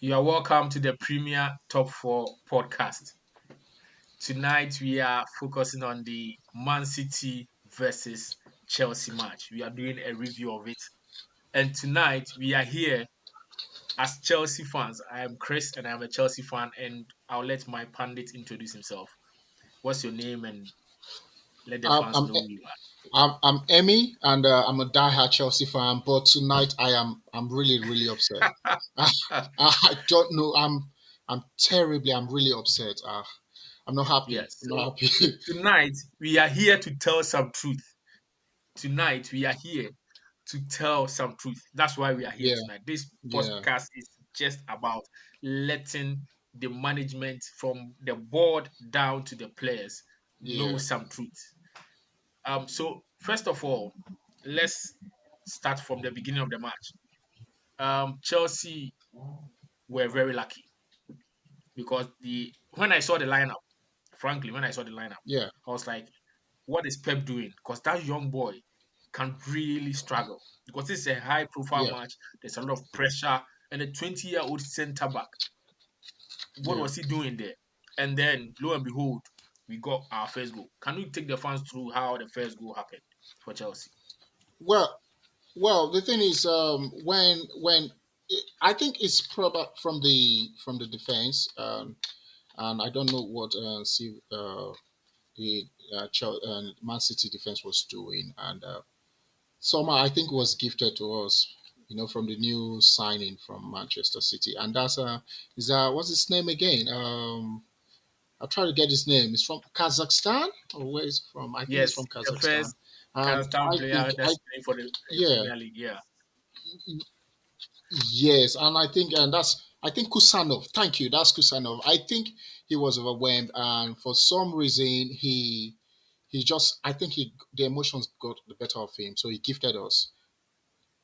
You are welcome to the Premier Top 4 podcast. Tonight, we are focusing on the Man City versus Chelsea match. We are doing a review of it. And tonight, we are here as Chelsea fans. I am Chris and I'm a Chelsea fan, and I'll let my pundit introduce himself. What's your name and let the I'm fans I'm know who you are? I'm Emmy, and I'm a diehard Chelsea fan. But tonight I'm really upset. I don't know. I'm really upset. I'm not happy. Yes. I'm So not happy. tonight, we are here to tell some truth. Tonight, we are here to tell some truth. That's why we are here Yeah, tonight. This yeah, podcast is just about letting the management from the board down to the players know yeah. some truth. So first of all, let's start from the beginning of the match. Chelsea were very lucky because the when I saw the lineup, frankly, when I saw the lineup, Yeah, I was like, what is Pep doing? Because that young boy can really struggle. Because this is a high profile yeah, match, there's a lot of pressure, and a 20-year-old centre back, what yeah. was he doing there? And then, lo and behold, we got our first goal. Can we take the fans through how the first goal happened for Chelsea? Well, well. The thing is, when I think it's probably from the defense, and I don't know what the Man City defense was doing, and somehow I think was gifted to us, from the new signing from Manchester City, and that's is what's his name again? I'll try to get his name. It's from Kazakhstan, or where is it from? I think it's Yes, from the Kazakhstan, first and Kazakhstan I think player I that's playing for the yeah Premier League. Yeah, yes, and I think Kusanov. Thank you, that's Kusanov. I think he was overwhelmed, and for some reason he just I think he the emotions got the better of him, so he gifted us.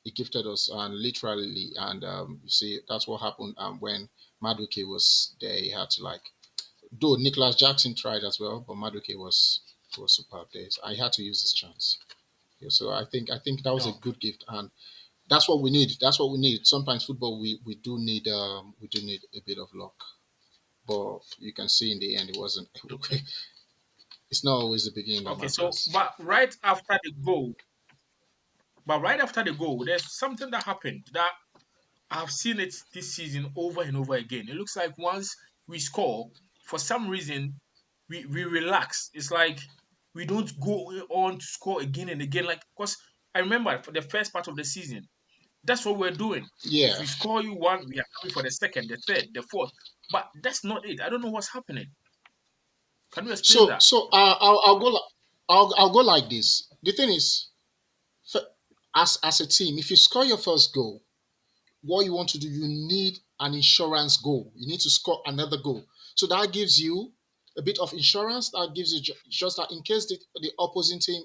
He gifted us, and literally, and you see that's what happened when Maduke was there. He had to like, though Nicholas Jackson tried as well, but Maduke was superb there. So I had to use this chance. Yeah, so I think that was a no, good gift, and that's what we need. That's what we need. Sometimes football we do need a bit of luck, but you can see in the end it wasn't. okay, It's not always the beginning that okay. So, matters. but right after the goal, there's something that happened that I've seen it this season over and over again. It looks like once we score, for some reason, we relax. It's like we don't go on to score again and again. Like, because I remember for the first part of the season, that's what we're doing. If Yeah. we score you one, we are coming for the second, the third, the fourth. But that's not it. I don't know what's happening. Can you explain So that? so I'll go. I'll go like this. The thing is, as a team, if you score your first goal, what you want to do, you need an insurance goal. You need to score another goal. So that gives you a bit of insurance. That gives you just that in case the opposing team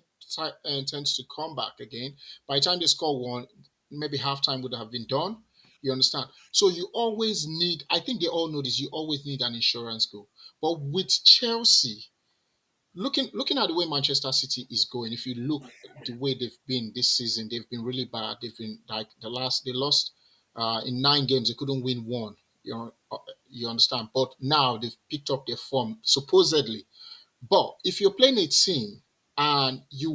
intends to come back again, by the time they score one, maybe halftime would have been done. You understand? So you always need, I think they all know this, you always need an insurance goal. But with Chelsea, looking at the way Manchester City is going, if you look the way they've been this season, they've been really bad. They've been like they lost in 9 games, they couldn't win one. You understand? But now they've picked up their form supposedly. But if you're playing a team and you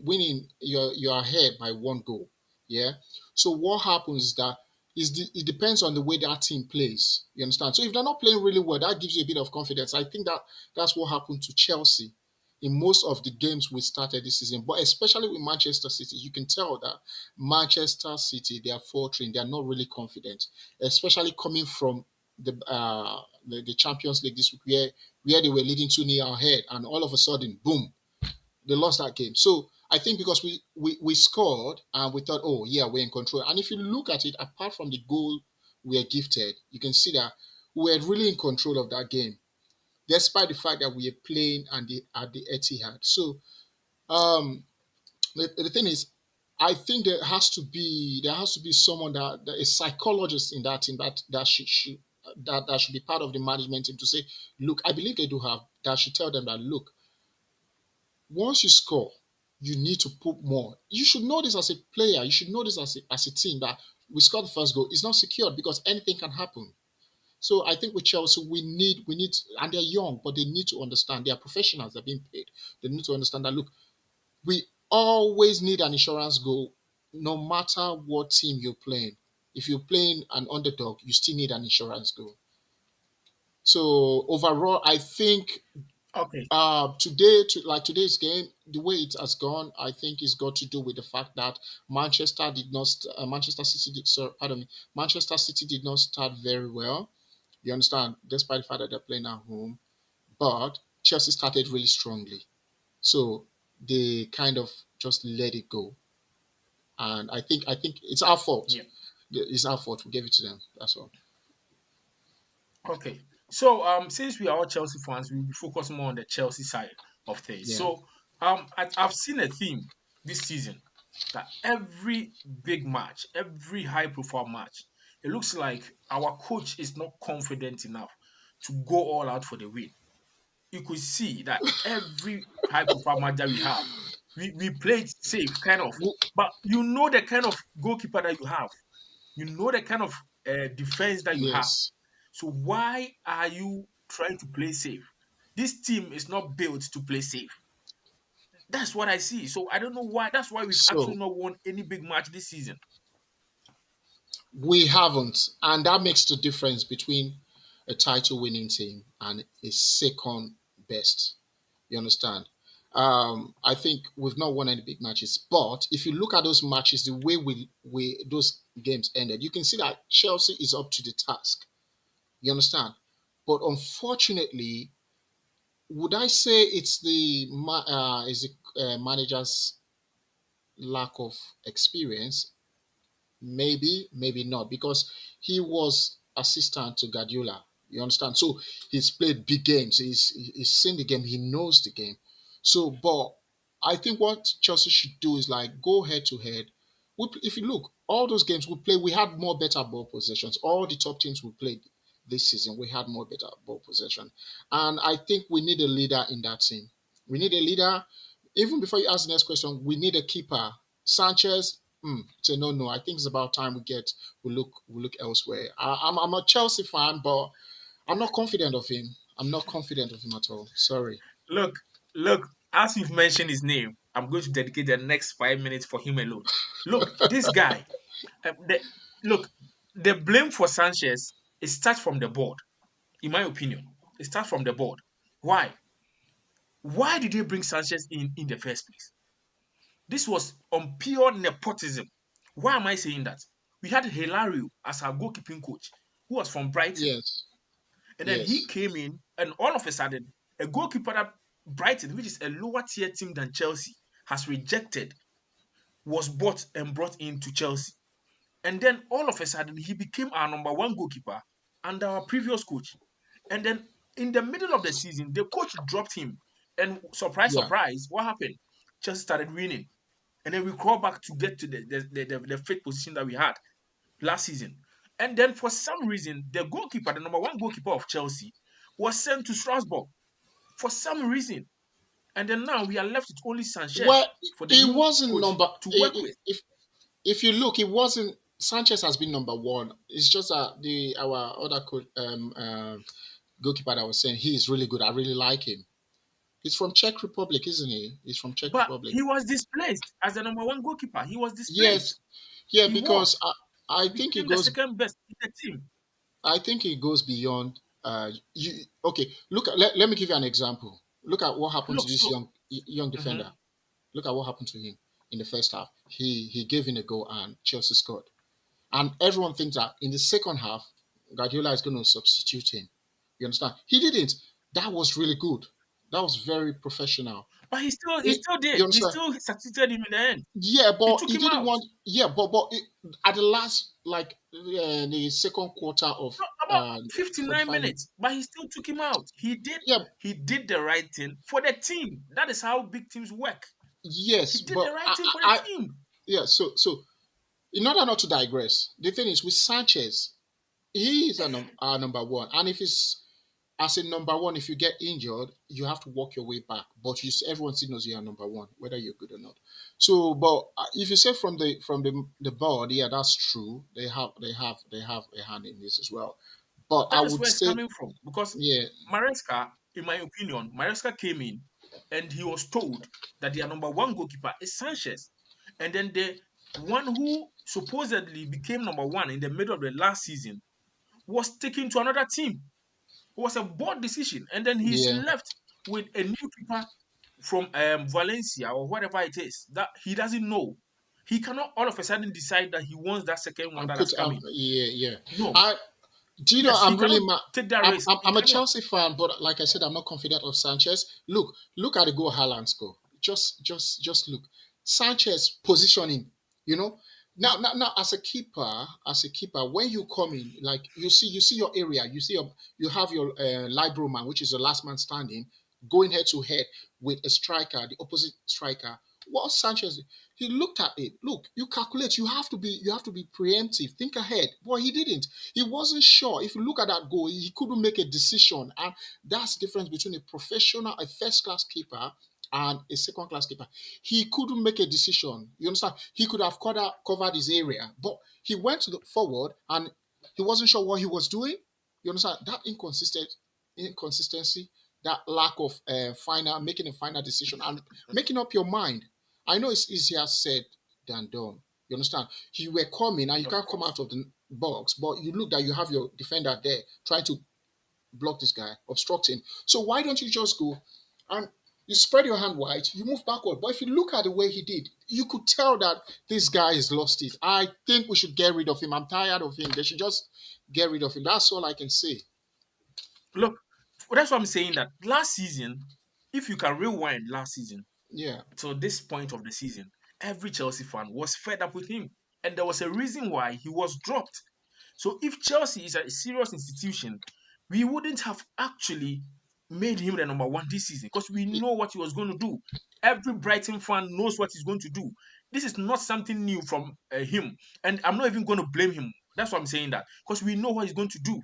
winning, you're ahead by one goal. Yeah. So what happens is that it depends on the way that team plays. You understand? So if they're not playing really well, that gives you a bit of confidence. I think that's what happened to Chelsea in most of the games we started this season, but especially with Manchester City, you can tell that Manchester City, they are faltering. They are not really confident, especially coming from the Champions League this week, where they were leading 2-0 ahead, and all of a sudden, boom, they lost that game. So I think because we scored and we thought, oh yeah, we're in control. And if you look at it, apart from the goal we are gifted, you can see that we were really in control of that game, despite the fact that we are playing at the Etihad. So um, the thing is, I think there has to be someone that a psychologist in that team that should be part of the management team to say, look, I believe they do have that should tell them that look, once you score, you need to put more. You should know this as a player. You should know this as a team that We scored the first goal. It's not secured because anything can happen. So I think with Chelsea, we need, and they're young, but they need to understand they are professionals. They're being paid. They need to understand that. Look, we always need an insurance goal, no matter what team you're playing. If you're playing an underdog, you still need an insurance goal. So overall, I think Okay. like today's game, the way it has gone, I think it's got to do with the fact that Manchester City pardon me, Manchester City did not start very well. You understand, despite the fact that they're playing at home, but Chelsea started really strongly, so they kind of just let it go, and I think it's our fault. Yeah. It's our fault. We gave it to them. That's all. Okay. So since we are all Chelsea fans, we'll be focusing more on the Chelsea side of things. Yeah. So I've seen a theme this season that every big match, every high profile match, it looks like our coach is not confident enough to go all out for the win. You could see that every high profile match that we have, we played safe, kind of. Wo- But you know the kind of goalkeeper that you have, you know the kind of defense that you have. Yes. So why are you trying to play safe? This team is not built to play safe. That's what I see. So I don't know why. That's why we've actually So not won any big match this season. we haven't, and that makes the difference between a title winning team and a second best. You understand? I think we've not won any big matches, but if you look at those matches, the way we those games ended, you can see that Chelsea is up to the task. You understand? But unfortunately, would I say it's is the manager's lack of experience? Maybe, maybe not, because he was assistant to Guardiola. You understand? So he's played big games. He's seen the game. He knows the game. So, but I think what Chelsea should do is like go head to head. If you look, all those games we played, we had more better ball possessions. All the top teams we played this season, we had more better ball possession, and I think we need a leader in that team. We need a leader. Even before you ask the next question, we need a keeper. Sanchez, it's a no. I think it's about time we look elsewhere. I'm a Chelsea fan, but I'm not confident of him. I'm not confident of him at all. Sorry. Look, look, as you've mentioned his name, I'm going to dedicate the next 5 minutes for him alone. Look, this guy, look, the blame for Sanchez, it starts from the board, in my opinion. It starts from the board. Why? Why did they bring Sanchez in the first place? This was on pure nepotism. Why am I saying that? We had Hilario as our goalkeeping coach, who was from Brighton. Yes. And then he Yes. came in, and all of a sudden, a goalkeeper that Brighton, which is a lower tier team than Chelsea, has rejected, was bought and brought into Chelsea. And then all of a sudden, he became our number one goalkeeper under our previous coach. And then in the middle of the season, the coach dropped him. And surprise, Yeah. surprise, what happened? Chelsea started winning. And then we crawl back to get to the fifth position that we had last season. And then for some reason, the goalkeeper, the number one goalkeeper of Chelsea, was sent to Strasbourg for some reason. And then now we are left with only Sanchez Well, for the he new wasn't coach number. to work with. If you look, it wasn't. Sanchez has been number one. It's just that the our other goalkeeper that was saying he is really good. I really like him. He's from Czech Republic, isn't he? He's from Czech But Republic. he was displaced as the number one goalkeeper. He was Yes, displaced. yeah, He because was. I He think it became the goes. second best in the team. I think it goes beyond. You okay? Look, let me give you an example. Look at what happened to Look, this so young defender. mhm. Look at what happened to him in the first half. He gave in a goal and Chelsea scored. And everyone thinks that in the second half, Guardiola is going to substitute him. You understand? He didn't. That was really good. That was very professional. But he He, still you did. He understand? still succeeded him in the end. Yeah, He but took he him didn't out. want. Yeah, but at the last, like the second quarter of No, about 59 45 minutes. minutes, but he still took him out. Yeah, He did the right thing for the team. That is how big teams work. He yes, did but the right thing for the I team. yeah. So in order not to digress, the thing is with Sanchez, he is our number one, and if he's as a number one, if you get injured, you have to work your way back. But everyone still knows you are number one, whether you're good or not. So, but if you say from the board, yeah, that's true. They have a hand in this as well. But I That's would where it's say, coming from. Because yeah, Maresca, in my opinion, Maresca came in and he was told that their number one goalkeeper is Sanchez. And then the one who supposedly became number one in the middle of the last season was taken to another team. It was a board decision. And then he's yeah, left with a new keeper from Valencia or whatever it is that he doesn't know. He cannot all of a sudden decide that he wants that second one and that has put come in. yeah, yeah. No. I Do you know Yes, he I'm cannot really take that I'm, risk. I'm He I'm a cannot. Chelsea fan, but like I said, I'm not confident of Sanchez. Look at the goal Haaland score. Just look. Sanchez positioning. You know, now as a keeper, when you come in, like you see your area, you have your libero man, which is the last man standing, going head to head with a striker, the opposite striker. What Sanchez? He looked at it. Look, you calculate. You have to be preemptive. Think ahead. Boy, he didn't. He wasn't sure. If you look at that goal, he couldn't make a decision. And that's the difference between a professional, a first class keeper, and a second class keeper. He couldn't make a decision. You understand? He could have covered his area, but he went to the forward and he wasn't sure what he was doing. You understand? That inconsistency, that lack of final making a final decision and making up your mind. I know it's easier said than done. You understand? You were coming and you Of can't come course. out of the box, but you look that you have your defender there trying to block this guy, obstruct him. So why don't you just go and you spread your hand wide, you move backward. But if you look at the way he did, you could tell that this guy has lost it. I think we should get rid of him. I'm tired of him. They should just get rid of him. That's all I can say. Look, that's what I'm saying that last season, if you can rewind last season Yeah. till this point of the season, every Chelsea fan was fed up with him. And there was a reason why he was dropped. So if Chelsea is a serious institution, we wouldn't have actually made him the number one this season because we know what he was going to do. Every Brighton fan knows what he's going to do. This is not something new from him. And I'm not even going to blame him. That's why I'm saying that because we know what he's going to do.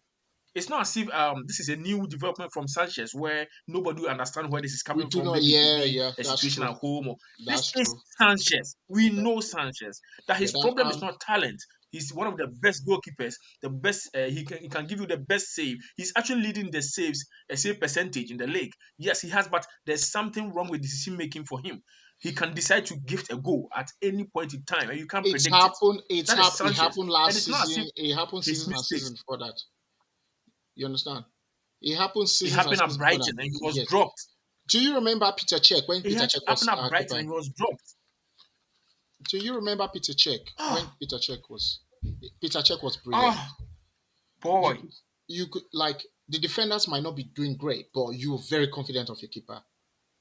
It's not as if this is a new development from Sanchez where nobody will understand where this is We coming do from. not, Maybe it could yeah, be yeah, a that's situation true. at home. Or this That's is true. Sanchez. We That, know Sanchez that yeah, his that problem is not talent. He's one of the best goalkeepers. The best. He can give you the best save. He's actually leading the saves, a save percentage in the league. Yes, he has, but there's something wrong with decision making for him. He can decide to gift a goal at any point in time, and you can't it's predict it. happened, That is it Sanchez, happened and last it's not as if season, it happened his seasons and mistakes. seasons before that. You understand? It happened It seasons and happened at seasons before that. Brighton, and he was Yes. dropped. Do you remember Peter Cech when It Peter had Cech happened was at Brighton, and keeper? he was dropped. Do you remember Peter Cech when Oh, Peter Cech was brilliant? oh You boy. could you could like the defenders might not be doing great, but you were very confident of your keeper.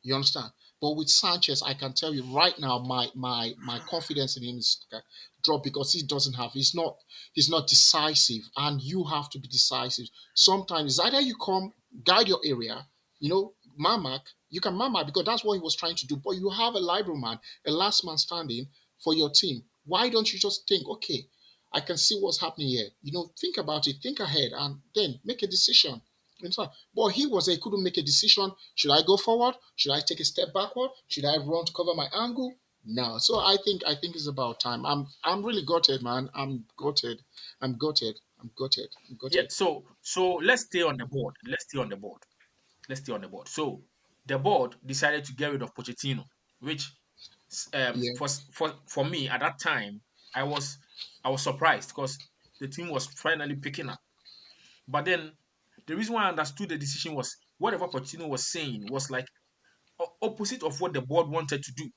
You understand? But with Sanchez, I can tell you right now, my confidence in him is dropped because he's not decisive, and you have to be decisive. Sometimes it's either you come guide your area, Mamak, you can Mamak because that's what he was trying to do. But you have a liberal man, a last man standing for your team. Why don't you just think, okay, I can see what's happening here. Think about it, think ahead, and then make a decision. In fact, but he couldn't make a decision. Should I go forward? Should I take a step backward? Should I run to cover my angle? No. So I think it's about time. I'm really gutted, man. I'm gutted. I'm gutted. I'm gutted. I'm Yeah. gutted. So let's stay on the board. Let's stay on the board. So the board decided to get rid of Pochettino, which Yeah. for me at that time I was surprised because the team was finally picking up. But then the reason why I understood the decision was whatever Pochettino was saying was like opposite of what the board wanted to do.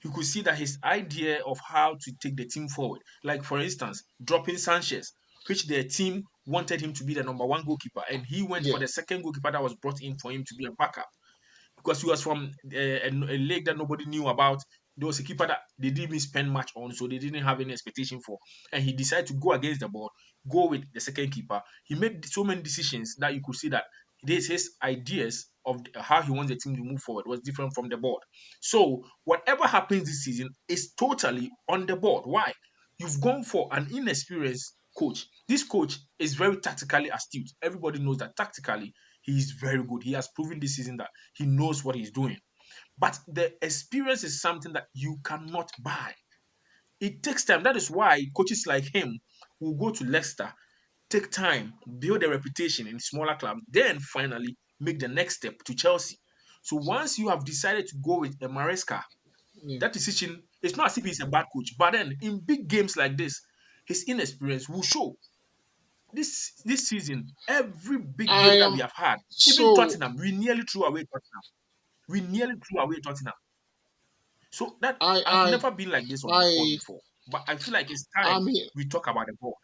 You could see that his idea of how to take the team forward, like for instance, dropping Sanchez, which the team wanted him to be the number one goalkeeper, and he went for Yeah. the second goalkeeper that was brought in for him to be a backup because he was from a league that nobody knew about. There was a keeper that they didn't even spend much on, so they didn't have any expectation for. And he decided to go against the board, go with the second keeper. He made so many decisions that you could see that his ideas of how he wants the team to move forward was different from the board. So whatever happens this season is totally on the board. Why? You've gone for an inexperienced coach This coach is very tactically astute. Everybody knows that tactically he is very good. He has proven this season that he knows what he's doing. But the experience is something that you cannot buy. It takes time. That is why coaches like him will go to Leicester, take time, build a reputation in smaller clubs, then finally make the next step to Chelsea. So once you have decided to go with a Maresca, Yeah. that decision, it's not as if he's a bad coach. But then in big games like this, his inexperience will show. This season, every big I game that we am have had, even so Tottenham, we nearly threw away Tottenham. We nearly threw away Tottenham. So that I I've I never been like this on the board I before. But I feel like it's I time mean, we talk about the board.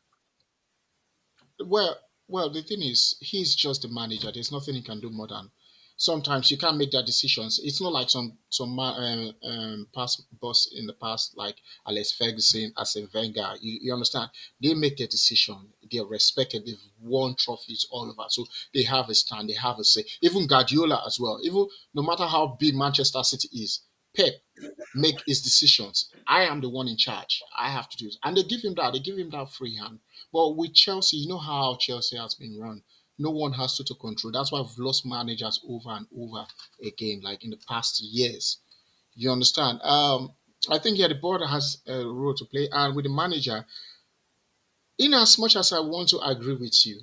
well, the thing is, he's just the manager. There's nothing he can do more than. Sometimes you can't make that decisions. It's not like some past boss in the past, like Alex Ferguson, Arsene Wenger. You understand? They make their decision. They're respected. They've won trophies all over, so they have a stand. They have a say. Even Guardiola as well. Even no matter how big Manchester City is, Pep make his decisions. I am the one in charge. I have to do it. And they give him that. They give him that free hand. But with Chelsea, you know how Chelsea has been run. No one has to control. That's why we've lost managers over and over again, like in the past years. You understand? I think yeah, the board has a role to play, and with the manager, in as much as I want to agree with you,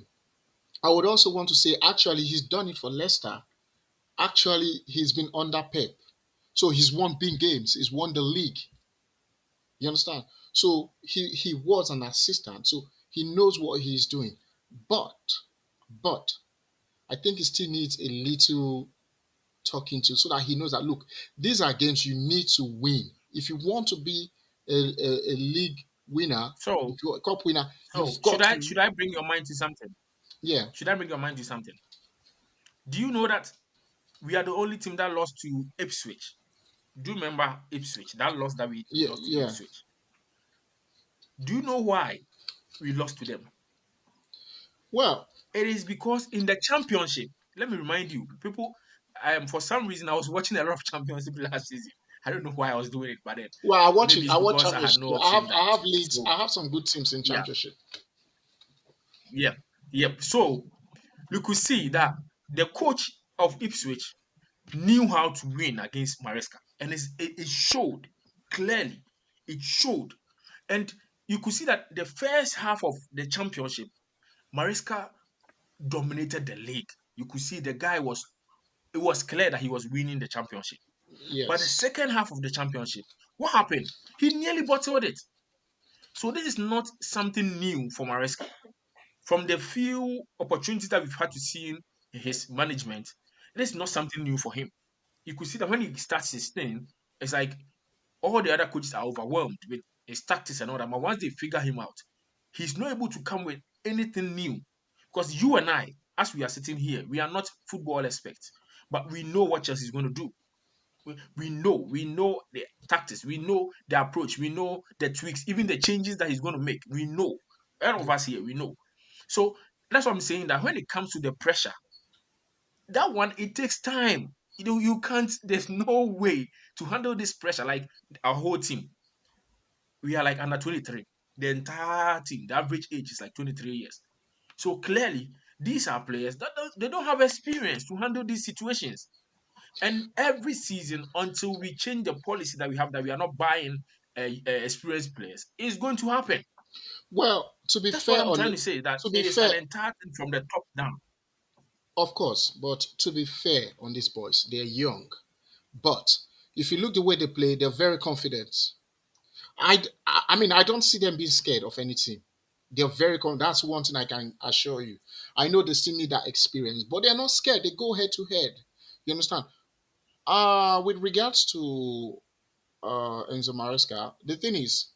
I would also want to say actually he's done it for Leicester. Actually, he's been under Pep, so he's won big games. He's won the league. You understand? So he was an assistant, so he knows what he's doing. But but I think he still needs a little talking to so that he knows that look, these are games you need to win. If you want to be a league winner, So if you're a cup winner, so you've should got I to should I bring your mind to something? yeah, Should I bring your mind to something? Do you know that we are the only team that lost to Ipswich? Do you remember Ipswich? That loss that we yeah, lost to yeah. Ipswich. Do you know why we lost to them? Well, It is because in the championship, let me remind you, people, for some reason I was watching a lot of championship last season. I don't know why I was doing it, but then I watch maybe it. it's I watch because I had championship. no option than I have to. leads. So I have some good teams in yeah, championship. yeah, yep. So you could see that the coach of Ipswich knew how to win against Maresca, and it showed clearly. It showed, and you could see that the first half of the championship, Maresca dominated the league. You could see the guy was. It was clear that he was winning the championship. But the Yes. second half of the championship, what happened? He nearly bottled it. So this is not something new for Maresca. From the few opportunities that we've had to see in his management, it is not something new for him. You could see that when he starts his thing, it's like all the other coaches are overwhelmed with his tactics and all that. But once they figure him out, he's not able to come with anything new. Because you and I, as we are sitting here, we are not football experts, but we know what Chelsea is going to do. We know the tactics, we know the approach, we know the tweaks, even the changes that he's going to make. We know. All of us here, we know. So that's what I'm saying that when it comes to the pressure, that one it takes time. You can't. There's no way to handle this pressure. Like our whole team, we are like under 23. The entire team, the average age is like 23 years. So clearly, these are players that they don't have experience to handle these situations. And every season, until we change the policy that we have, that we are not buying experienced players, is going to happen. Well, to be That's what fair I'm on trying the, to say. That to be it is fair, an entire thing from the top down. of course, but to be fair on these boys, they're young. But if you look the way they play, they're very confident. I mean, I don't see them being scared of anything. They're very That's one thing I can assure you. I know they still need that experience, but they're not scared. They go head to head. You understand? With regards to Enzo Maresca, the thing is,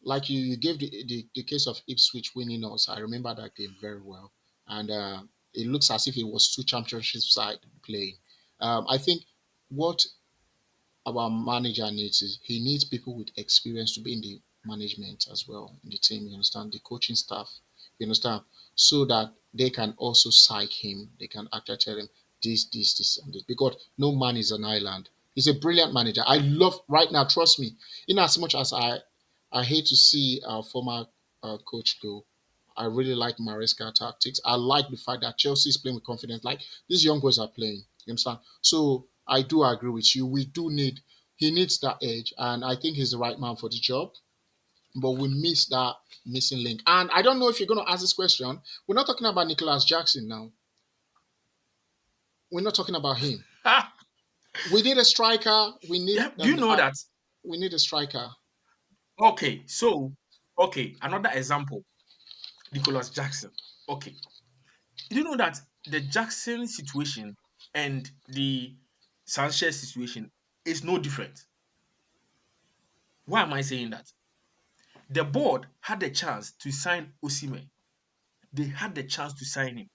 like you gave the case of Ipswich winning us. I remember that game very well, and it looks as if it was two championship side playing. I think what our manager needs is he needs people with experience to be in the management as well in the team. You understand the coaching staff. You understand so that they can also psych him. They can actually tell him this, and this because no man is an island. He's a brilliant manager. I love right now. Trust me. In as much as I hate to see our former coach go. I really like Maresca tactics. I like the fact that Chelsea is playing with confidence. Like these young boys are playing. You understand? So I do agree with you. We do need he needs that edge, and I think he's the right man for the job. But we miss that missing link. And I don't know if you're going to ask this question. We're not talking about Nicholas Jackson now. We're not talking about him. Ah, We need a striker. yeah, do you know that? We need a striker. Okay, so okay, another example, Nicholas Jackson. Okay, do you know that the Jackson situation and the Sanchez situation is no different? Why am I saying that? The board had the chance to sign Osimhen. They had the chance to sign him.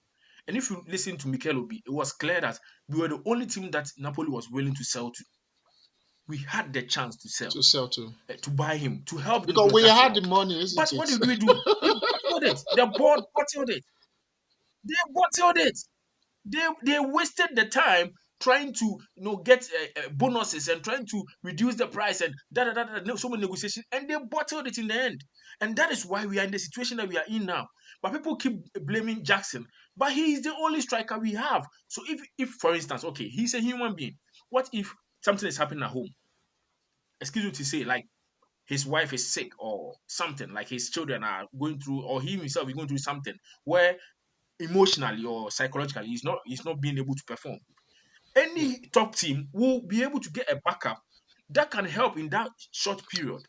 And if you listen to Mikel Obi, it was clear that we were the only team that Napoli was willing to sell to. We had the chance to sell, To sell to. to buy him, to help this Because we broadcasting had the up. money, But isn't what it? did we do? We bottled it. The board bottled it. They bottled it. They wasted the time trying to get bonuses and trying to reduce the price and so many negotiations, and they bottled it in the end. And that is why we are in the situation that we are in now. But people keep blaming Jackson, but he is the only striker we have. So if for instance, okay, he's a human being. What if something is happening at home? Excuse me to say, like his wife is sick or something, like his children are going through, or he himself is going through something where emotionally or psychologically he's not being able to perform. Yeah. Any top team will be able to get a backup that can help in that short period.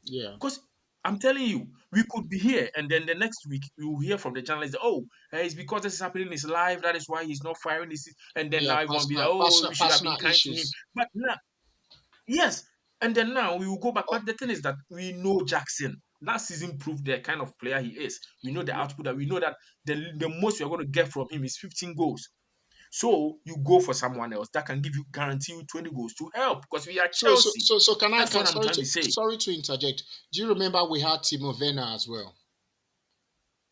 Yeah. Because I'm telling you, we could be here and then the next week we will hear from the journalists, oh, it's because this is happening in his life, that is why he's not firing this. And then Yeah. now everyone will be like, oh, we should have Personal been kind to him. issues. But now, yes. And then now we will go back. But the thing is that we know Jackson. Last season proved the kind of player he is. We know the output that we know that the most we are going to get from him is 15 goals. So you go for someone else that can give you guarantee you 20 goals to help because we are Chelsea. So can I That's can what I'm sorry trying to to say. interject. Do you remember we had Timo Werner as well?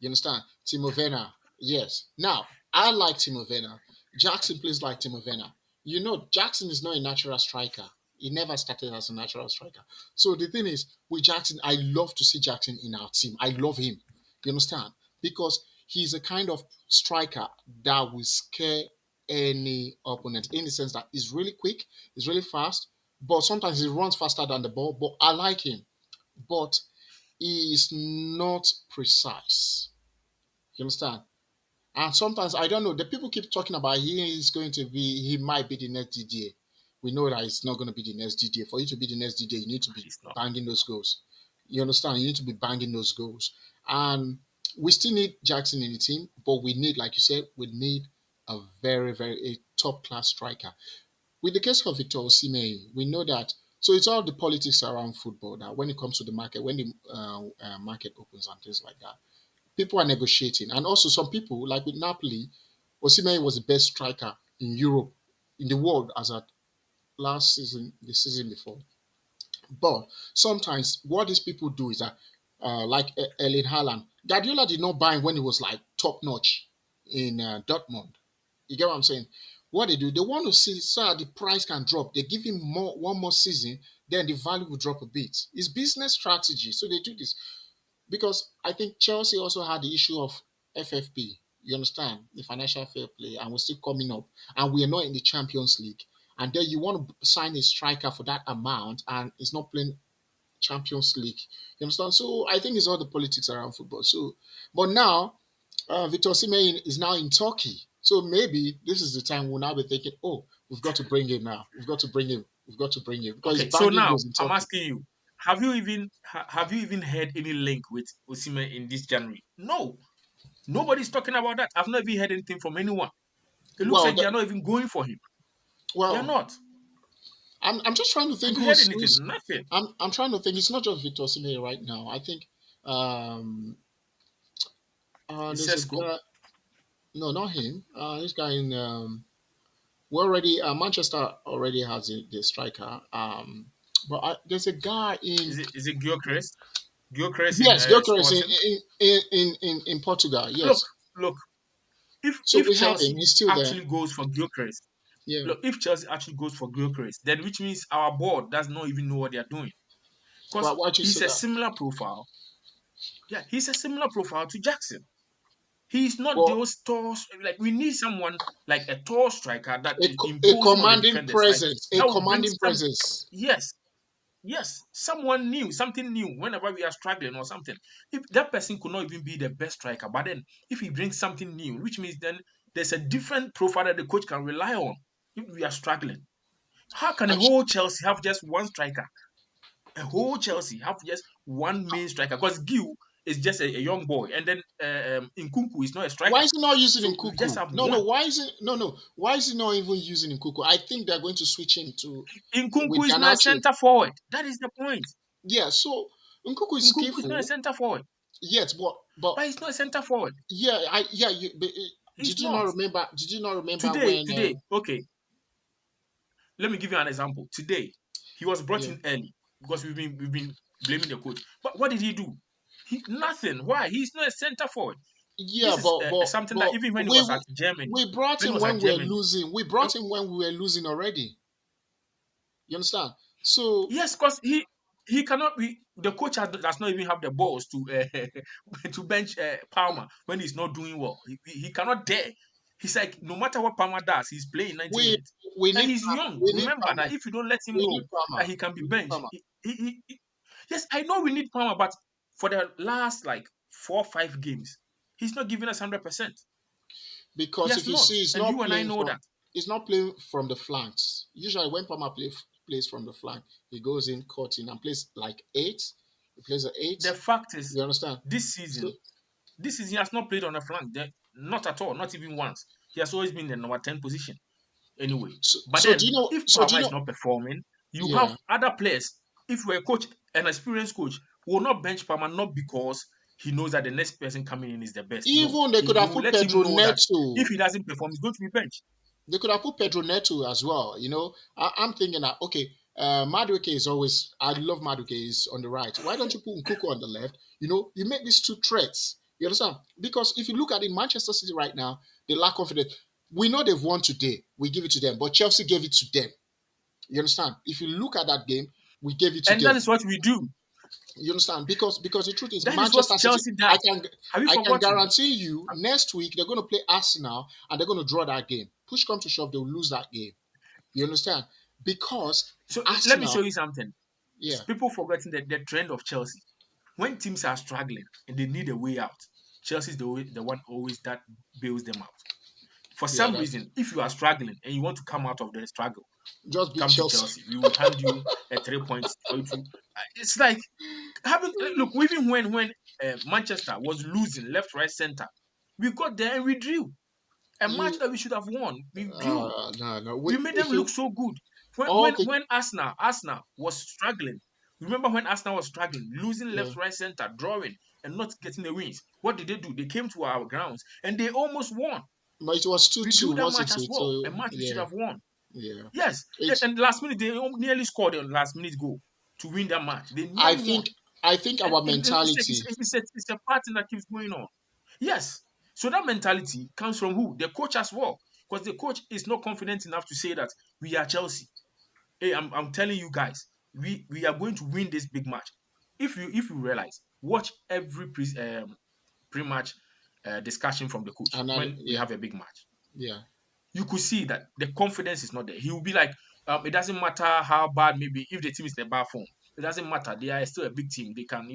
You understand? Timo Werner. Yes. Now, I like Timo Werner. Jackson plays like Timo Werner. You know, Jackson is not a natural striker. He never started as a natural striker. So the thing is, with Jackson, I love to see Jackson in our team. I love him. You understand? Because he's a kind of striker that will scare any opponent in the sense that he's really quick, he's really fast, but sometimes he runs faster than the ball. But I like him. But he is not precise. You understand? And sometimes I don't know. The people keep talking about he might be the next DDA. We know that it's not going to be the next DDA. For you to be the next DDA, you need to be He's not. banging those goals. You understand? You need to be banging those goals. And we still need Jackson in the team, but we need, like you said, we need a a top class striker. With the case of Victor Osimhen, we know that. So it's all the politics around football that when it comes to the market, when the market opens and things like that, people are negotiating. And also some people, like with Napoli, Osimhen was the best striker in Europe, in the world as at last season, the season before. But sometimes what these people do is that, like Erling Haaland, Guardiola did not buy him when he was like top notch in Dortmund. You get what I'm saying? What they do, they want to see so that the price can drop. They give him one more season, then the value will drop a bit. It's business strategy, so they do this. Because I think Chelsea also had the issue of FFP. You understand the financial fair play, and we're still coming up, and we are not in the Champions League. And then you want to sign a striker for that amount, and it's not playing Champions League. You understand? So I think it's all the politics around football. So, but now Victor Osimhen is now in Turkey, so maybe this is the time we'll now be thinking, oh, we've got to bring him now. We've got to bring him. We've got to bring him because Okay, he's so banging now goals in I'm Turkey. asking you, have you even heard any link with Osimhen in this January? No. Nobody's talking about that. I've not even heard anything from anyone. It looks Well, like they are not even going for him. They are well, not. I'm just trying to think Have you heard who's anything? Nothing. I'm trying to think. It's not just Victor Osimhen right now. I think um It's there's a Sesko. guy. No, not him. This guy in we already Manchester already has the striker. But there's a guy in Is it Gyökeres? Gyökeres in yes, Gyökeres Sporting. in Portugal. Look, Yes. look. If So if we have him. Chelsea He's still there. actually goes for Gyökeres, Yeah. look, if Chelsea actually goes for Gyökeres, then which means our board does not even know what they are doing because Why'd you he's say a that? similar profile. Yeah, he's a similar profile to Jackson. He's not But those tall. Like we need someone like a tall striker that a, is a imposing on the commanding defenders. Like presence, a that will bring commanding some. presence. Yes, yes, someone new, something new. Whenever we are struggling or something, if that person could not even be the best striker, but then if he brings something new, which means then there's a different profile that the coach can rely on if we are struggling. How can a And whole Chelsea have just one striker? A whole Chelsea have just one main striker because Gil is just a young boy, and then Nkunku is not a why striker. is he not using So we just Nkuku? have No, no. one. Why is it? No, no. Why is he not even using Nkuku? I think they're going to switch him to with Nkunku is not a Ganacho. center forward. That is the point. Yeah. So Nkuku is Nkunku is not a skillful, center forward, yet, but but he's not a center forward. yeah, yeah. He's Did you not. not remember? Did you not remember Today, when? okay, let me give you an example. Today, he was brought Yeah, in early because we've been blaming the coach. But what did he do? He nothing. Why? He's not a center forward. yeah, This is something that but even when he we was at Germany, we brought when he him was at when we were Germany, losing. We uh, brought him when we were losing already. You understand? So yes, because he cannot be. The coach does not even have the balls to to bench Palmer when he's not doing well. He cannot dare. He's like no matter what Palmer does, he's playing 90 we minutes, we and need he's young. we need Remember Palmer. that if you don't let him We need know that Palmer. he can be We need benched, Palmer yes, I know we need Palmer, but for the last like 4 or 5 games, he's not giving us 100%. He because has if you not, see, he's and not you and I playing know from that. he's not playing from the flanks. Usually, when plays from the flank, he goes in, caught in, and plays like eight. He plays an eight. The fact is, You understand? this So season This season, he has not played on the flank. Not at all, not even once. He has always been in the number 10 position anyway. But so do you then, know? if So do Palmer you is know? not performing, you have Yeah. other players. If you're a coach, an experienced coach, who will not bench Palmer not because he knows that the next person coming in is the best. No, Even they could he have will put let him Pedro know that if Neto. he doesn't perform, he's going to be benched. They could have put Pedro Neto as well. I'm thinking that okay, Madueke is always. I love Madueke. Is on the right. Why don't you put Nkuku on the left? You make these two threats. You understand? Because if you look at it, Manchester City right now, they lack confidence. We know they've won today. We give it to them, but Chelsea gave it to them. You understand? If you look at that game, we gave it to And that them. is what we do. You understand? Because the truth is, That is what Manchester City. Chelsea I does. can Have you I can forgotten? guarantee you next week they're going to play Arsenal and they're going to draw that game. Push come to shove, they'll lose that game. You understand? Because So let me show Arsenal, you something. yeah, People forgetting the trend of Chelsea. When teams are struggling and they need a way out, Chelsea is the one always that bails them out. For yeah, some that's reason, if you are struggling and you want to come out of the struggle, just beat come to Chelsea. Chelsea. We will hand you a 3 points for you to. It's like having look. Even when Manchester was losing left, right, center, we got there and we drew a match You that we should have won. We drew. no, no. We made them If you look so good. When all when the when Arsenal was struggling, remember when Arsenal was struggling, losing yeah, left, right, center, drawing, and not getting the wins. What did they do? They came to our grounds and they almost won. but it was We 2-2, drew that wasn't match as it? well, a So match we should yeah, have won. yeah. Yes, It's and last minute they nearly scored a last minute goal to win that match. They I nearly won, think I think and our it's a, mentality. it's a, it's a, it's a pattern that keeps going on. Yes, so that mentality comes from who? The coach as well, because the coach is not confident enough to say that we are Chelsea. Hey, I'm telling you guys, we are going to win this big match. If you realize, watch every pre-match discussion from the coach when we Yeah, have a big match. yeah. You could see that the confidence is not there. He will be like, it doesn't matter how bad, maybe if the team is in a bad form, it doesn't matter. They are still a big team. They can.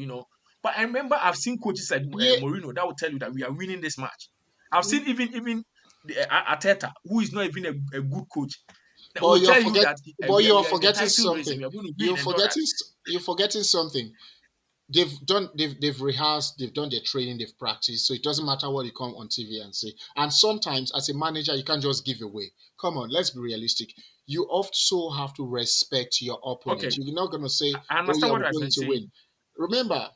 But I remember I've seen coaches like Yeah, Mourinho that will tell you that we are winning this match. I've seen even Arteta, who is not even a good coach, that will but tell you that you're we are in the forgetting title race and something. we are going to You're win and all that. forgetting you're forgetting something. They've rehearsed, they've done their training, they've practiced. So it doesn't matter what you come on TV and say. And sometimes as a manager, you can't just give away. Come on, let's be realistic. You also have to respect your opponent. Okay, You're not gonna say, I oh yeah, understand what we're I'm going to saying. win. Remember,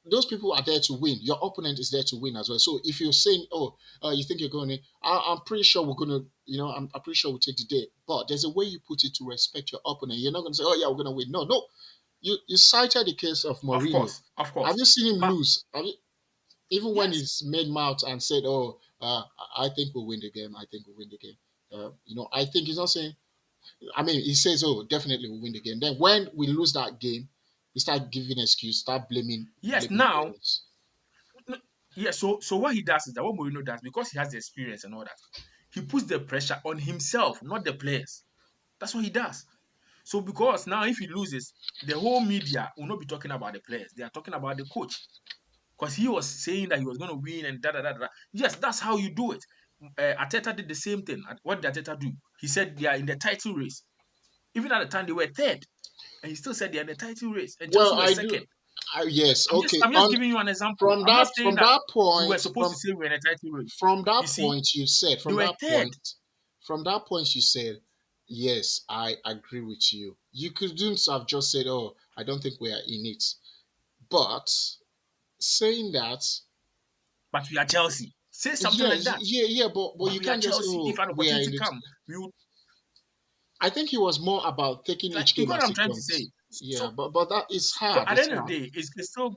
those people are there to win. Your opponent is there to win as well. So if you're saying, "Oh, you think you're going to," I'm pretty sure we're going to, I'm pretty sure we'll take the day. But there's a way you put it to respect your opponent. You're not going to say, "Oh yeah, we're going to win." No, no. You cited the case of Of Mourinho. course, of Have course. you seen him But lose? Even when yes, he's made mouth and said, "Oh, I think we'll win the game. I think we'll win the game." I think he's not saying. I mean, he says, "Oh, definitely we'll win the game." Then when we lose that game, He start giving excuse, start Yes, blaming now, players. no, yeah. So what he does is that what Mourinho does, because he has the experience and all that, he puts the pressure on himself, not the players. That's what he does. So because now if he loses, the whole media will not be talking about the players. They are talking about the coach. Because he was saying that he was going to win and da da da da. Yes, that's how you do it. Ateta did the same thing. What did Ateta do? He said they are in the title race. Even at the time they were third, and he still said they're in the title race, and Chelsea Well, were I do. second. Yes, okay. I'm just On giving you an example. I'm not saying from that that we were point, supposed to say we're in a title race. from You that see, point you said, they were third. from that point you said, yes, I agree with you. You couldn't have just said, "Oh, I don't think we are in it." But saying that, But we are Chelsea. Say something yeah, like that. yeah, but But you we are can't just, Chelsea. If "Oh, an we are opportunity in it." come, we would I think it was more about taking like each you game got what as I'm it trying to say. comes. So Yeah, but that is so hard. at the It's end of hard. the day, it's still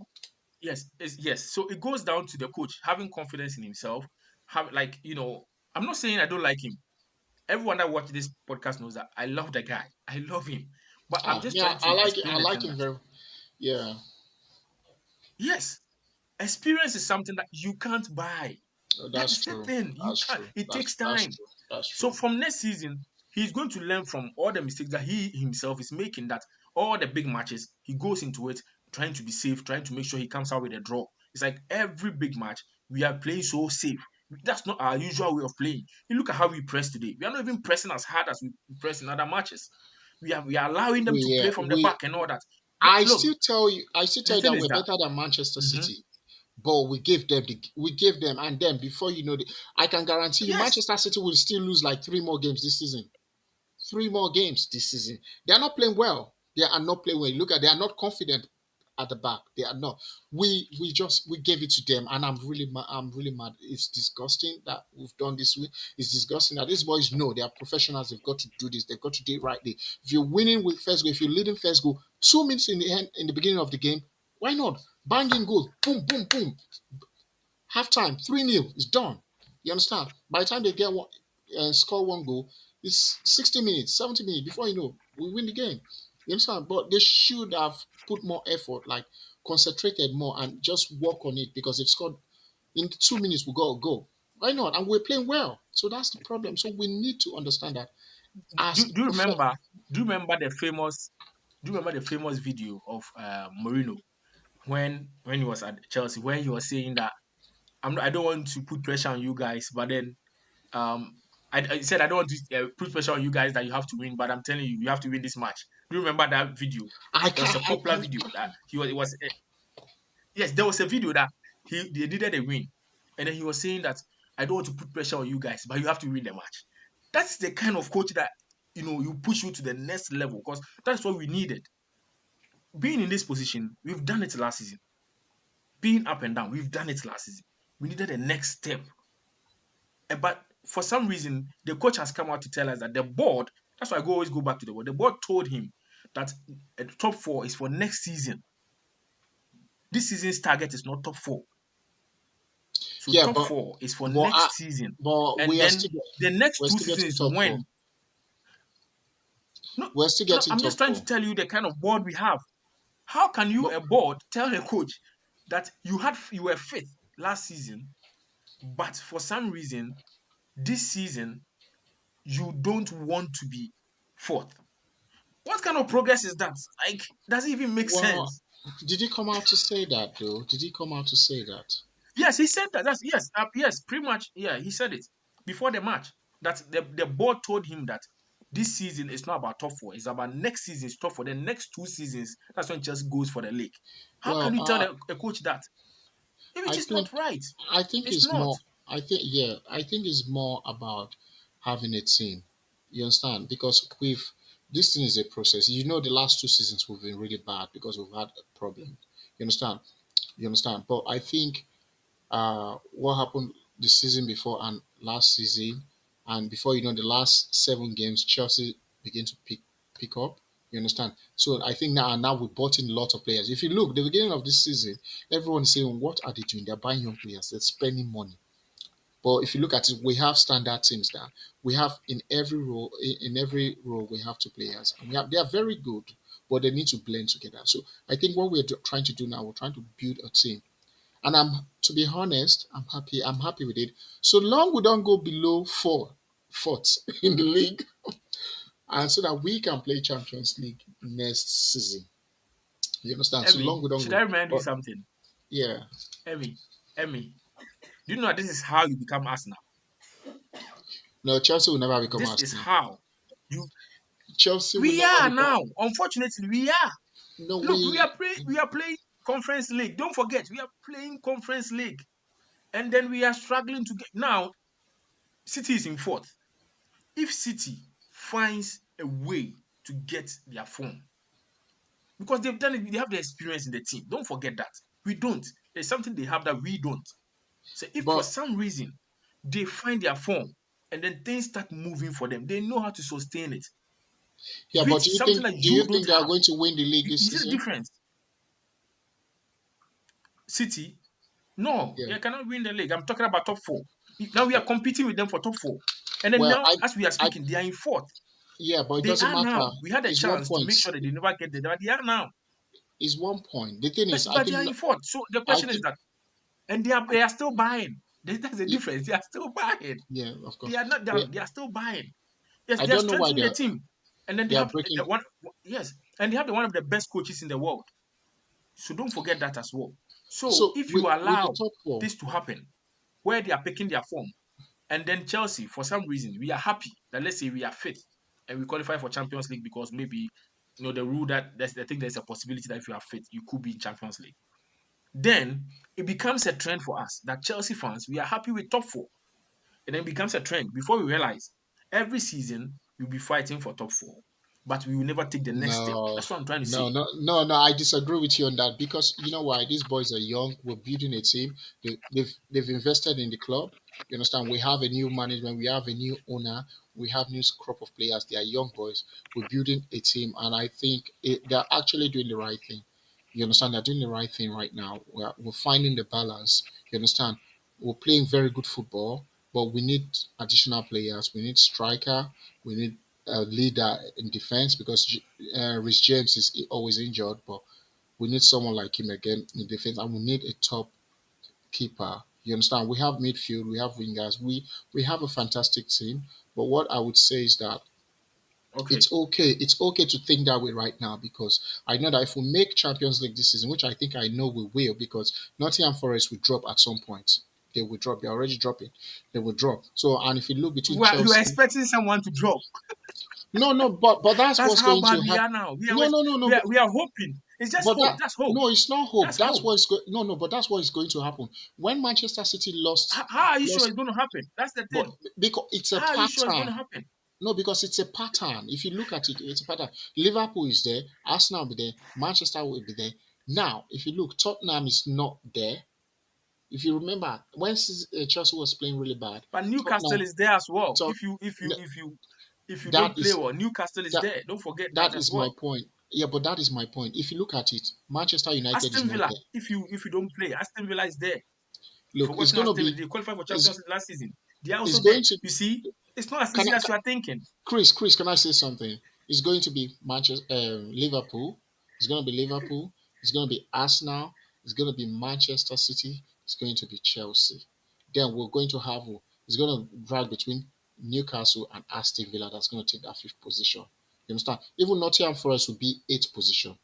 yes, yes. So it goes down to the coach having confidence in himself. Have like I'm not saying I don't like him. Everyone that watches this podcast knows that I love the guy. I love him. But I'm Ah, just yeah, trying I to like it. I explain the like thing him that very. Yeah, yes, experience is something that you can't buy. That that's is the true. thing. You That's can't. true. It takes That's time. true. That's So true. from next season, he's going to learn from all the mistakes that he himself is making. That all the big matches, he goes into it trying to be safe, trying to make sure he comes out with a draw. It's like every big match, we are playing so safe. That's not our usual way of playing. You look at how we press today. We are not even pressing as hard as we press in other matches. We are allowing them to We play from the we back and all that. But I look, still tell you, I still the tell you thing that is we're that better than Manchester mhm, City. But we gave them, and then before you know, I can guarantee you, yes, Manchester City will still lose like three more games this season. Three more games this season. They are not playing well. They are not playing well. Look at, they are not confident at the back. They are not. We gave it to them, and I'm really mad. It's disgusting that we've done this way. It's disgusting that these boys know they are professionals. They've got to do this. They've got to do it rightly. If you're winning with first goal, if you're leading first goal, 2 minutes in the end, in the beginning of the game, why not banging goal? Boom, boom, boom. Half time, 3-0, it's done. You understand? By the time they get one and score one goal, it's 60 minutes, 70 minutes before you know we win the game. You understand? But they should have put more effort, like concentrated more and just work on it because they've scored in 2 minutes we got a goal. Why not? And we're playing well. So that's the problem. So we need to understand that as do you perfect. remember? Do you remember the famous? Do you remember the famous video of Mourinho when he was at Chelsea, where he was saying that I don't want to put pressure on you guys, but then I said I don't want to put pressure on you guys that you have to win, but I'm telling you, you have to win this match. Do you remember that video? I There was can't a popular video that he was. It was yes, there was a video that they needed a win, and then he was saying that I don't want to put pressure on you guys, but you have to win the match. That's the kind of coach that you push you to the next level because that's what we needed. Being in this position, we've done it last season. Being up and down, we've done it last season. We needed a next step. But for some reason, the coach has come out to tell us that the board, that's why I always go back to the board. The board told him that top four is for next season. This season's target is not top four. So yeah, top four is for but I, next season. but And we are then still the next we're two still seasons getting is top four. when no, We're still no, getting I'm top just trying to four. tell you the kind of board we have. How can you, But a board, tell a coach that you were fifth last season, but for some reason this season you don't want to be fourth? What kind of progress is that? Like, does it even make well, sense? did he come out to say that though? Did he come out to say that? Yes, he said that. That's yes, yes, pretty much. Yeah, he said it before the match. That the board told him that this season is not about top four. It's about next season's top four. The next 2 seasons, that's when Chelsea goes for the league. How Well, can you tell a coach that? Which I is think not right. I think It's it's not. more. I think yeah. I think it's more about having a team. You understand? Because we've this thing is a process. You know, the last 2 seasons we've been really bad because we've had a problem. You understand? You understand? But I think what happened the season before and last season, and before you know the last 7 games, Chelsea begin to pick up. You understand? So I think now we bought in a lot of players. If you look, the beginning of this season, everyone is saying, "What are they doing? They're buying young players. They're spending money." But if you look at it, we have standard teams that we have in every role. In every role, we have 2 players, and they are very good. but they need to blend together. So I think what trying to do now, we're trying to build a team. And to be honest, I'm happy. I'm happy with it. So long we don't go below fourth in the league, and so that we can play Champions League next season. You understand? So long Emmy, we don't should I go. remind you But something? yeah, Emmy, Emmy, do you know that this is how you become Arsenal? no, Chelsea will never become This is Arsenal. how you. Chelsea will We never are become. now. Unfortunately, we are. No, Look, we are playing. We are playing Conference League. Don't forget, we are playing Conference League, and then we are struggling to get. Now, City is in fourth. If City finds a way to get their form, because they've done it, they have the experience in the team. Don't forget that. We don't. There's something they have that we don't. So if for But some reason they find their form and then things start moving for them, they know how to sustain it, yeah, but which is something that do you you don't think they are have. going to win the league You, this you see the season? difference? City, no, Yeah. they cannot win the league. I'm talking about top four. Now we are competing with them for top four. And then Well, now, as we are I, speaking, they are in fourth. yeah, but it They doesn't are matter. now. We had a It's one chance to point. make sure that they never get there, but they are now. It's one point. The thing is, But they are in fourth. So the I question is think, that, and they are still buying. That's the difference. They are still buying. yeah, of They course. are not Yeah, done. They are still buying. Yes, I they are don't know why strengthening the team, and then they they are have the breaking. one. Yes, and they have the one of the best coaches in the world. So don't forget that as well. So So if you with the allow top four, this to happen, where they are picking their form, and then Chelsea, for some reason, we are happy that let's say we are fifth and we qualify for Champions League because maybe the rule that there's I think there's a possibility that if you are fit, you could be in Champions League. Then it becomes a trend for us that Chelsea fans we are happy with top four, and then it becomes a trend. Before we realize, every season we'll be fighting for top four, but we will never take the next step. no, That's what I'm trying to no, say. no, no, no. I disagree with you on that because you know why? These boys are young. We're building a team. They've invested in the club. You understand? We have a new management. We have a new owner. We have new crop of players. They are young boys. We're building a team, and I think they're actually doing the right thing. You understand? They're doing the right thing right now. We're finding the balance. You understand? We're playing very good football, but we need additional players. We need striker. We need a leader in defense because Rhys James is always injured, but we need someone like him again in defense, and we need a top keeper. You understand? We have midfield, we have wingers, we have a fantastic team. But what I would say is that Okay. it's okay. It's okay to think that way right now because I know that if we make Champions League this season, which I think I know we will, because Nottingham Forest will drop at some point. They will drop. They're already dropping. They will drop. So, and if you look between Well, you are Chelsea, expecting someone to drop. no, no, but that's That's what's how going bad to we happen. are now. We are No, no, no, no. we are hoping. It's just But hope. that That's hope. no, it's not hope. That's That's hope. what is no, no. But that's what is going to happen when Manchester City How are you sure lost. it's going to happen? That's the But thing. because it's a How are you sure it's going pattern. to happen? No, because it's a pattern. If you look at it, it's a pattern. Liverpool is there. Arsenal will be there. Manchester will be there. Now, if you look, Tottenham is not there. If you remember when Chelsea was playing really bad, But Newcastle Tottenham, is there as well. Tot, If you that don't play is well, Newcastle is that there. Don't forget that that as is my well. point. Yeah, but that is my point. If you look at it, Manchester United is Aston not Villa, there. if you don't play, Aston Villa is there. You've Look, it's forgotten going to Aston Villa. be They qualified for it's Champions League last season. They are it's also there. going to You see, it's not as can easy I, as you are thinking. Chris, can I say something? It's going to be Manchester, Liverpool. It's going to be Liverpool. It's going to be Arsenal. It's going to be Manchester City. It's going to be Chelsea. Then we're going to have. It's going to drag between Newcastle and Aston Villa. That's going to take that fifth position. You understand? Even Nottingham Forest will be eighth position.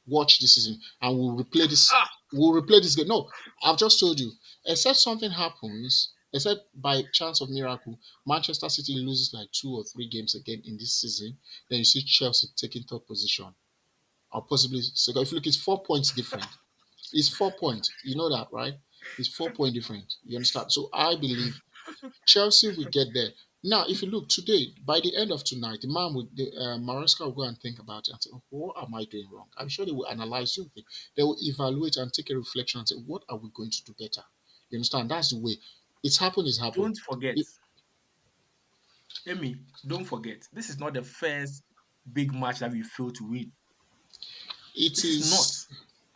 Watch this season, and we'll replay this. Ah, We'll replay this game. No, I've just told you. Except something happens, except by chance of miracle, Manchester City loses like 2 or 3 games again in this season. Then you see Chelsea taking third position, or possibly second. If you look, it's 4 points different. It's 4 points. You know that, right? It's 4 point different. You understand? So I believe Chelsea will get there. Now, if you look today, by the end of tonight, Maresca will go and think about it and say, "Oh, what am I doing wrong?" I'm sure they will analyze something. They will evaluate and take a reflection and say, what are we going to do better? You understand? That's the way. It's happened, it's happened. don't forget, It, Amy. Don't forget. This is not the first big match that we failed to win. it This is not. is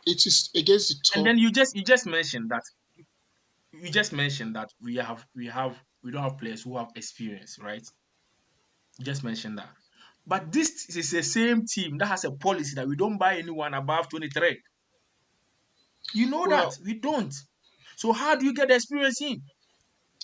it is against the And top. then you just mentioned that we don't have players who have experience, right? You just mentioned that. But this is the same team that has a policy that we don't buy anyone above 23. You know that Well, we don't. So how do you get the experience in?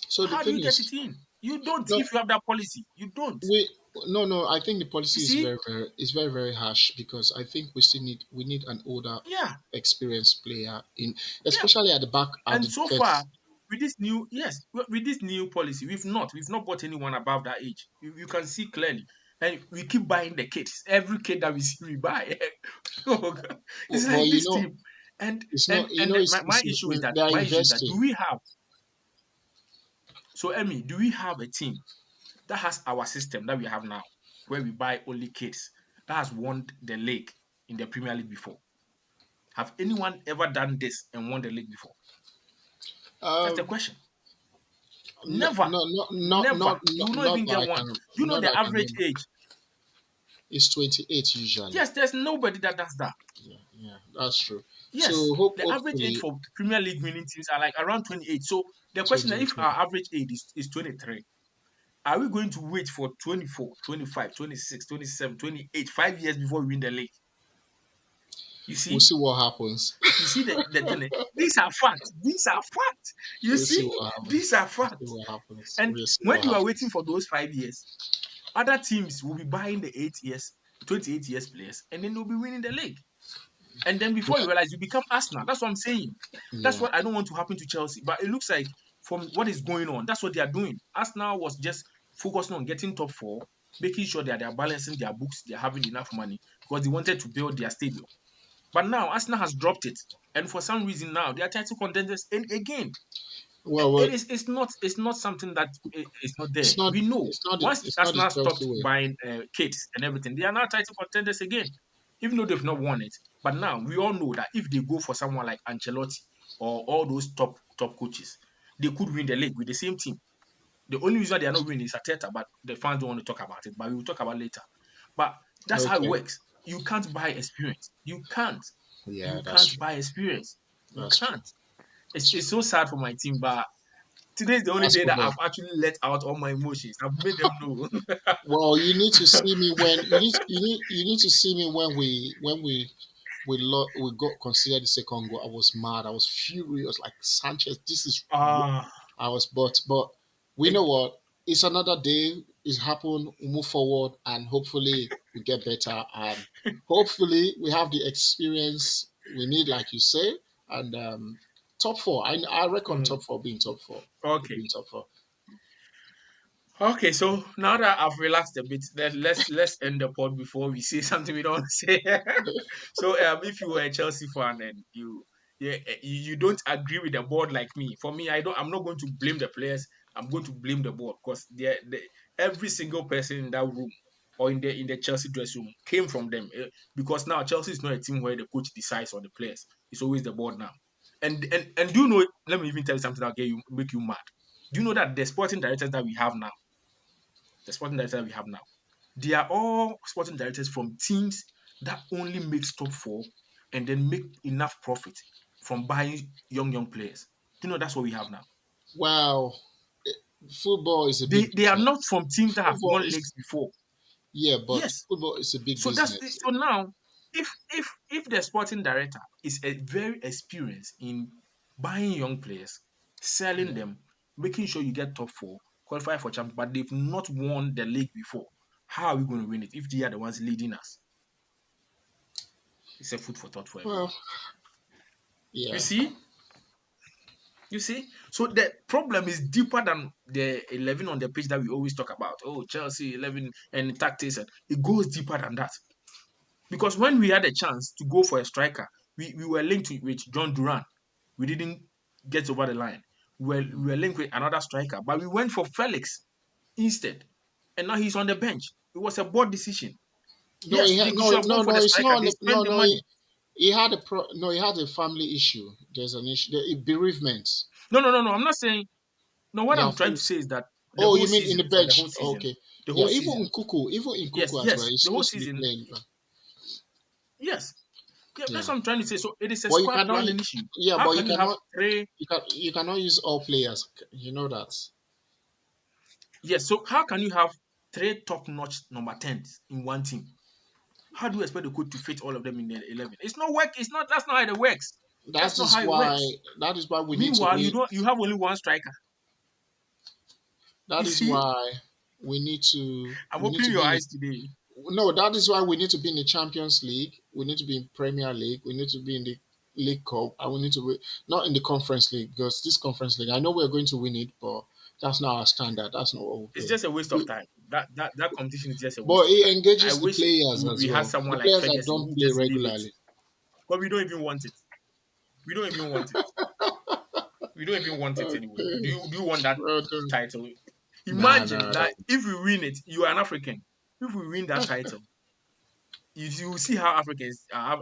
so the How do thing you get is, it in? You don't. no, If you have that policy, you don't. we no. I think the You policy is see? very harsh because I think we need an older, Yeah, experienced player in, yeah. especially at the back at And the so far, defense. with this new, yes, with this new policy, we've not bought anyone above that age. You can see clearly. And we keep buying the kids. Every kid that we see, we buy. Oh, God. It's But like you this know, team. And it's and not. You and know, then my issue is that they are do investing. we have so Emmy, do we have a team that has our system that we have now, where we buy only kids that has won the league in the Premier League before? Have anyone ever done this and won the league before? That's the Um, question. no, Never. no, not Never. You will not even that get I one. can, Do you know not that the I can average remember. age? It's 28 usually. Yes, there's nobody that does that. Yeah, yeah, that's true. Yes, So the average age hopefully for Premier League winning teams are like around 28. So the question is, if 20. our average age is 23, are we going to wait for 24, 25, 26, 27, 28, 5 years before we win the league? You We'll see? see what happens. You see the thing. These are facts. These are facts. You We'll see see? what These happens. are We'll see facts. what happens. And We'll see when what you are waiting happens. for those 5 years, other teams will be buying the 8 years, 28 years players, and then they'll be winning the league. And then before you realize, you become Arsenal. That's what I'm saying. That's Yeah. what I don't want to happen to Chelsea. But it looks like from what is going on, that's what they are doing. Arsenal was just focusing on getting top four, making sure that they are balancing their books, they're having enough money because they wanted to build their stadium. But now Arsenal has dropped it. And for some reason now they are title contenders and again. Well, It's not something that is not there. We know once it's not the Arsenal stopped Chelsea way. buying kits and everything, they are now title contenders again, even though they've not won it. But now we all know that if they go for someone like Ancelotti or all those top coaches, they could win the league with the same team. The only reason they are not winning is Ateta, but the fans don't want to talk about it. But we will talk about it later. But that's how it Okay. works. You can't buy experience. You can't. Yeah, You that's can't true. buy experience. You That's true. can't. That's It's true. so sad for my team, but today is the only That's day that football. I've actually let out all my emotions. I've made them know. Well, you need to see me when you need to see me when we got considered the second goal. I was mad. I was furious. Like Sanchez, this is what Ah, I was. But we it, know what? It's another day. It's happened. We move forward, and hopefully we get better. And hopefully we have the experience we need, like you say. And top four. I reckon mm, top four being top four. okay. Being top four. Okay, so now that I've relaxed a bit, let's end the pod before we say something we don't want to say. So, if you were a Chelsea fan and you don't agree with the board like me, for me, I'm not going to blame the players. I'm going to blame the board because every single person in that room or in the Chelsea dressing room came from them. Because now Chelsea is not a team where the coach decides on the players. It's always the board now. And do you know? Let me even tell you something that'll make you mad. Do you know that the sporting directors that we have now? The sporting directors that we have now, they are all sporting directors from teams that only makes top four and then make enough profit from buying young players. Do you know that's what we have now? Wow, football is a They big they are business. not from teams that have Football won is leagues before. Yeah, but Yes. football is a big So that's business. so now if the sporting director is very experienced in buying young players, selling Yeah. them, making sure you get top four, qualify for champions, but they've not won the league before, how are we going to win it if they are the ones leading us? It's a food for thought for everyone. Well, You yeah. see? You see? So the problem is deeper than the 11 on the page that we always talk about. Oh, Chelsea 11 and tactics. And it goes deeper than that. Because when we had a chance to go for a striker, we were linked with John Duran. We didn't get over the line. We were linked with another striker, but we went for Felix instead. And now he's on the bench. It was a board decision. No, Yes, they should have gone for no. the It's striker. not. They spent the No. money. He had no. He had a family issue. There's an issue. Bereavement. No, no, no, no. I'm not saying. No, what Yeah. I'm trying to say is that the Oh, whole you mean in season, the for the whole bench? season, Okay. the Yeah. whole season. Even in Yes, Kuku as well. yes, He's the whole supposed to be season. playing. Yes, yeah, that's Yeah. what I'm trying to say. So it is a But you squad cannot. planning issue. Yeah, How but you can you have cannot. three? You cannot use all players. You know that. Yes, so how can you have? three top-notch number 10s in one team. How do you expect the coach to fit all of them in the 11? It's not work. It's not. That's not how it works. That That's not is how it why works. that is why we need to Meanwhile, you win. don't. You have only one striker. That You is see, why we need to I'm we need opening to your be in eyes the today. no, that is why we need to be in the Champions League. We need to be in Premier League. We need to be in the League Cup. And we need to be not in the Conference League because this Conference League, I know we're going to win it, but that's not our standard. That's not what we're It's doing. just a waste of We, time. That competition is just a waste but of it time. I engages the wish players we as had well. The someone like players that Ferguson don't who play just leave it, regularly. but we don't even want it. We don't even want it. We don't even want it anyway. Do Okay. you want that Well done. title? Nah, Imagine nah, that nah. if we win it, you are an African. If we win that title, you will see how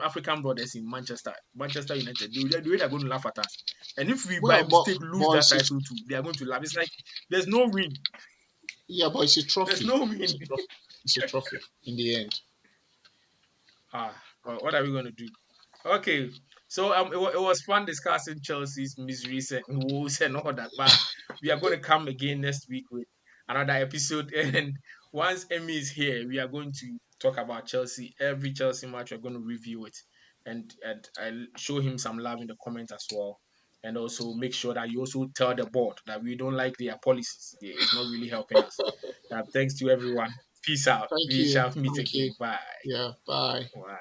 African brothers in Manchester United, the way they're going to laugh at us. And if we by Well, mistake lose but that title too, they are going to laugh. It's like there's no win. yeah, but it's a There's trophy. no It's win. a trophy. It's a trophy in the end. Well, what are we going to do? Okay, so it was fun discussing Chelsea's miseries and woes and all that, but we are going to come again next week with another episode. And once Emmy is here, we are going to talk about Chelsea. Every Chelsea match, we're going to review it, and I'll show him some love in the comments as well. And also make sure that you also tell the board that we don't like their policies. It's not really helping us. Thanks to everyone. Peace out. Thank We you. shall meet Thank you. again. Bye. Yeah, bye. Bye.